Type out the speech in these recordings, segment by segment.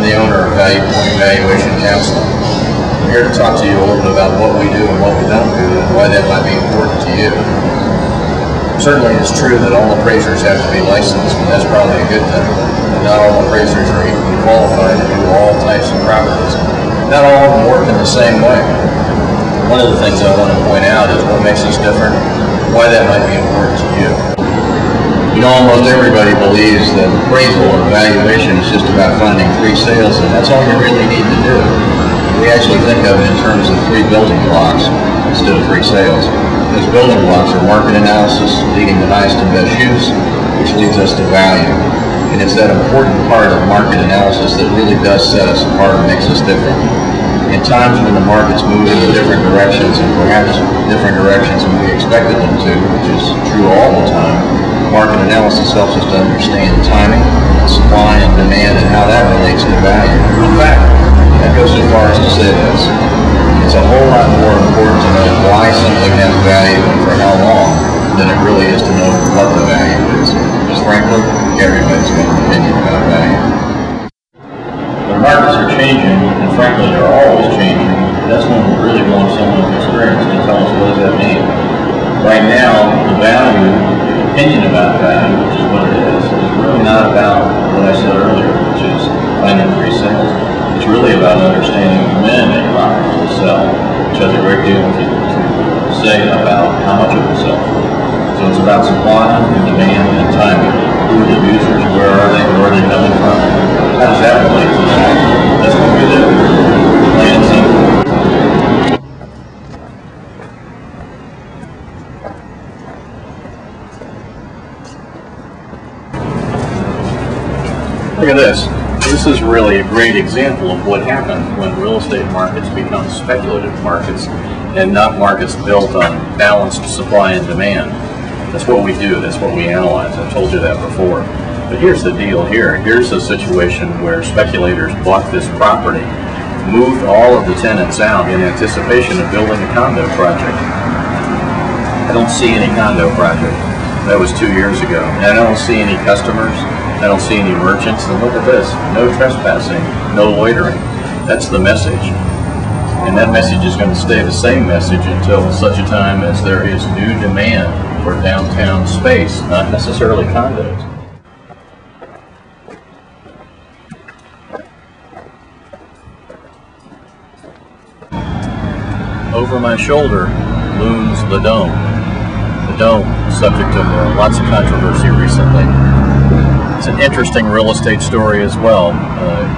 the owner of Valupoint Valuation Counseling. I'm here to talk to you a little bit about what we do and what we don't do and why that might be important to you. Certainly it's true that all appraisers have to be licensed, and that's probably a good thing. And not all appraisers are equally qualified to do all types of properties. Not all of them work in the same way. One of the things I want to point out is what makes us different, why that might be important to you. You know, almost everybody believes that appraisal or valuation is just about finding 3 sales, and that's all you really need to do. We actually think of it in terms of 3 building blocks instead of 3 sales. Those building blocks are market analysis, leading the highest and best use, which leads us to value. And it's that important part of market analysis that really does set us apart and makes us different. In times when the market's moving in different directions, and perhaps different directions than we expected them to, which is true all the time, market analysis helps us to understand timing, supply and demand, and how that relates to value. In fact, that goes so far as to say this: it's a whole lot more important to know why something has value and for how long than it really is to know what the value is. Because frankly, everybody's got an opinion about value. The markets are changing, and frankly, they're always changing. That's when we really want someone experienced to tell us what does that mean. Right now, the value, the opinion about value, which is what it is really not about what I said earlier, which is finding 3 sales. It's really about understanding when a property will sell, which has a great deal to say about how much it will sell. So it's about supply and demand and timing. Who are the users? Where are they? Where are they coming from? How does that relate to that? That's what we do. Plain and simple. Look at this. This is really a great example of what happens when real estate markets become speculative markets and not markets built on balanced supply and demand. That's what we do. That's what we analyze. I told you that before. But here's the deal here. Here's a situation where speculators bought this property, moved all of the tenants out in anticipation of building a condo project. I don't see any condo project. That was 2 years ago. And I don't see any customers. I don't see any merchants. And look at this. No trespassing. No loitering. That's the message. And that message is going to stay the same message until such a time as there is new demand for downtown space, not necessarily condos. Over my shoulder looms the Dome. The Dome, subject of lots of controversy recently. It's an interesting real estate story as well.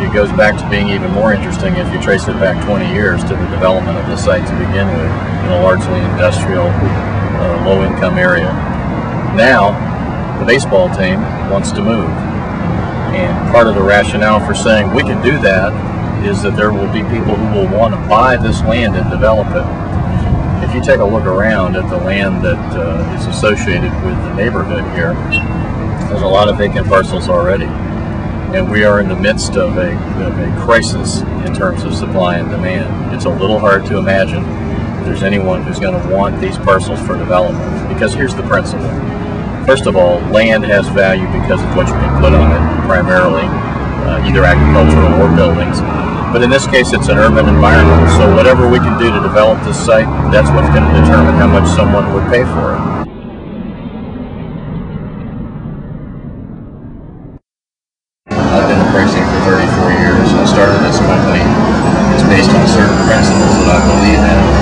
It goes back to being even more interesting if you trace it back 20 years to the development of the site to begin with, in a largely industrial, low-income area. Now, the baseball team wants to move. And part of the rationale for saying we can do that is that there will be people who will want to buy this land and develop it. If you take a look around at the land that is associated with the neighborhood here, there's a lot of vacant parcels already. And we are in the midst of a crisis in terms of supply and demand. It's a little hard to imagine there's anyone who's going to want these parcels for development, because here's the principle. First of all, land has value because of what you can put on it, primarily, either agricultural or buildings. But in this case, it's an urban environment, so whatever we can do to develop this site, that's what's going to determine how much someone would pay for it. I've been appraising for 34 years. I started this company. It's based on certain principles that I believe in.